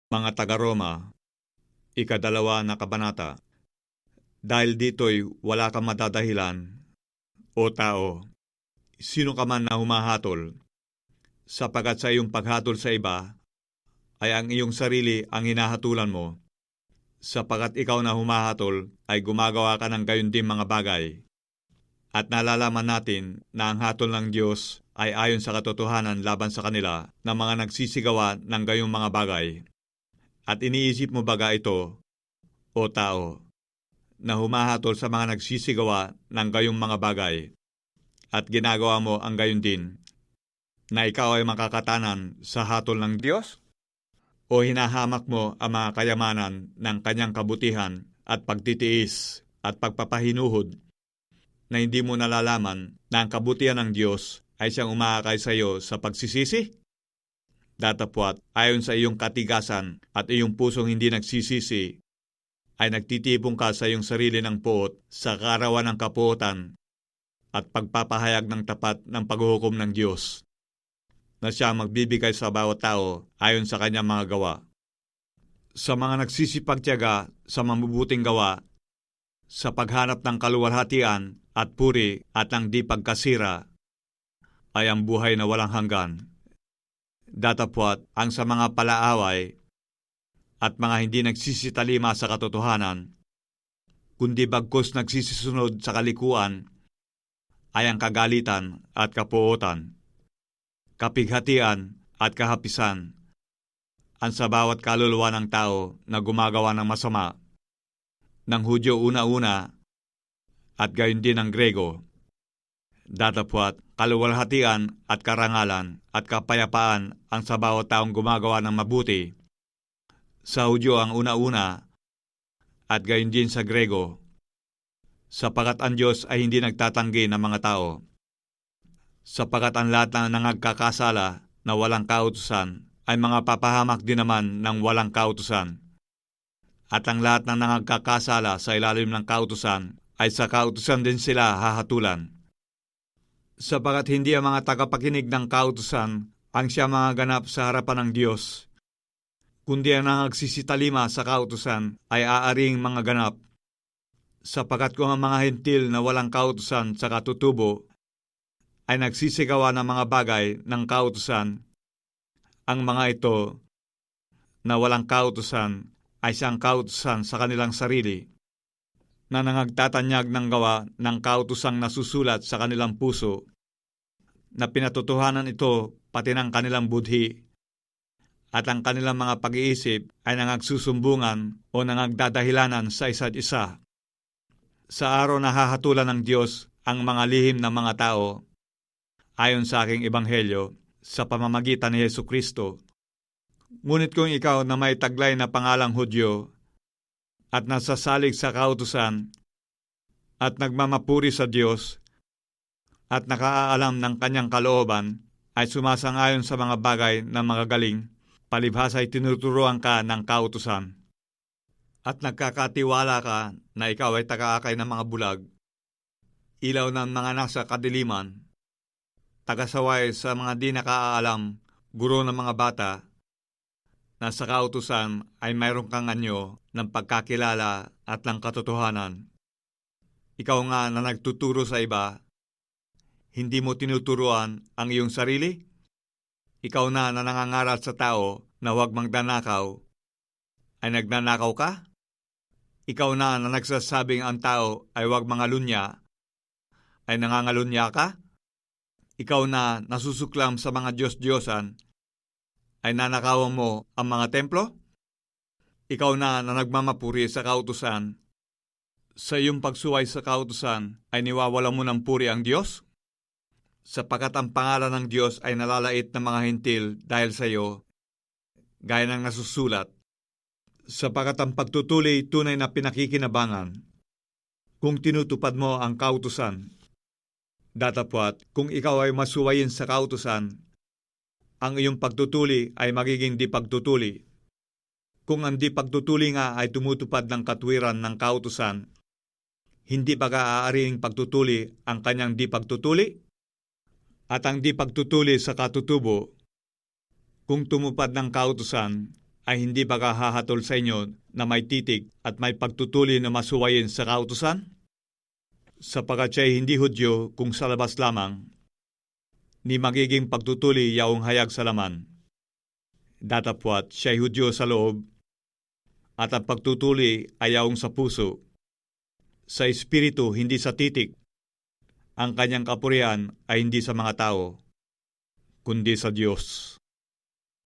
Mga taga-Roma, 2 na kabanata. Dahil dito'y wala kang madadahilan, o tao, sino ka man na humahatol, sapagkat sa iyong paghatol sa iba, ay ang iyong sarili ang hinahatulan mo, sapagkat ikaw na humahatol ay gumagawa ka ng gayon din mga bagay. At nalalaman natin na ang hatol ng Diyos ay ayon sa katotohanan laban sa kanila na mga nagsisigawa ng gayong mga bagay. At iniisip mo baga ito, o tao, na humahatol sa mga nagsisigawa ng gayong mga bagay, at ginagawa mo ang gayon din, na ikaw ay makakatanan sa hatol ng Diyos? O hinahamak mo ang mga kayamanan ng kanyang kabutihan at pagtitiis at pagpapahinuhod, na hindi mo nalalaman na ang kabutihan ng Diyos ay siyang umaakay sa iyo sa pagsisisi? Datapwat, ayon sa iyong katigasan at iyong pusong hindi nagsisisi, ay nagtitipon ka sa iyong sarili ng puot sa kaarawan ng kapuotan at pagpapahayag ng tapat ng paghuhukom ng Diyos, na siya magbibigay sa bawat tao ayon sa kanyang mga gawa. Sa mga nagsisipagtiyaga sa mabubuting gawa, sa paghanap ng kaluwalhatian at puri at ng di pagkasira, ay ang buhay na walang hanggan. Datapwat, ang sa mga palaaway at mga hindi nagsisitalima sa katotohanan, kundi bagkus nagsisisunod sa kalikuan, ay ang kagalitan at kapuotan, kapighatian at kahapisan, ang sa bawat kaluluwa ng tao na gumagawa ng masama, ng Hudyo una-una at gayon din ng Grego. Datapwat, kaluwalhatian at karangalan at kapayapaan ang sa bawat taong gumagawa ng mabuti. Sa Hudyo ang una-una at gayon din sa Grego, sapagkat ang Diyos ay hindi nagtatanggi ng mga tao. Sapagkat ang lahat ng nangagkakasala na walang kautusan ay mga papahamak din naman ng walang kautusan. At ang lahat ng nangagkakasala sa ilalim ng kautusan ay sa kautusan din sila hahatulan. Sapagkat hindi ang mga tagapakinig ng kautusan ang siya mga ganap sa harapan ng Diyos, kundi ang nangagsisitalima sa kautusan ay aaring mga ganap. Sapagkat kung ang mga hentil na walang kautusan sa katutubo ay nagsisigawa ng mga bagay ng kautusan, ang mga ito na walang kautusan ay siyang kautusan sa kanilang sarili, na nangagtatanyag ng gawa ng kautusang nasusulat sa kanilang puso, na pinatotohanan ito pati ng kanilang budhi, at ang kanilang mga pag-iisip ay nangagsusumbungan o nangagdadahilanan sa isa't isa. Sa araw na hahatulan ng Diyos ang mga lihim ng mga tao, ayon sa aking ebanghelyo, sa pamamagitan ni Jesucristo. Ngunit kung ikaw na may taglay na pangalang Hudyo, at nasasalig sa kautusan, at nagmamapuri sa Diyos, at nakaaalam ng kanyang kalooban, ay sumasang-ayon sa mga bagay na magagaling, palibhas ay tinuturuan ka ng kautusan. At nagkakatiwala ka na ikaw ay tagaakay ng mga bulag, ilaw ng mga nasa kadiliman, tagasaway sa mga di nakaalam, guro ng mga bata, na sa kautusan ay mayroon kang anyo ng pagkakilala at ng katotohanan. Ikaw nga na nagtuturo sa iba, hindi mo tinuturuan ang iyong sarili? Ikaw na nangangaral sa tao na huwag magnanakaw, ay nagnanakaw ka? Ikaw na nagsasabing ang tao ay huwag mangalunya, ay nangangalunya ka? Ikaw na nasusuklam sa mga Diyos-Diyosan, ay nanakawan mo ang mga templo? Ikaw na nagmamapuri sa kautusan, sa iyong pagsuway sa kautusan ay niwawala mo ng puri ang Diyos? Sapagkat ang pangalan ng Diyos ay nalalait ng mga hentil dahil sa iyo, gaya ng nasusulat, sapagkat ang pagtutuli tunay na pinakikinabangan kung tinutupad mo ang kautusan. Datapwat, kung ikaw ay masuwayin sa kautusan, ang iyong pagtutuli ay magiging di pagtutuli. Kung ang di pagtutuli nga ay tumutupad ng katwiran ng kautusan, hindi ba aariing pagtutuli ang kanyang di pagtutuli? At ang di pagtutuli sa katutubo, kung tumupad ng kautusan, ay hindi ba hahatol sa inyo na may titig at may pagtutuli na masuwayin sa kautusan? Sapagat siya'y hindi Hudyo kung sa labas lamang, ni magiging pagtutuli yaong hayag sa laman. Datapwat siya'y Hudyo sa loob, at ang pagtutuli ay yaong sa puso, sa espiritu hindi sa titik. Ang kanyang kapurihan ay hindi sa mga tao, kundi sa Diyos.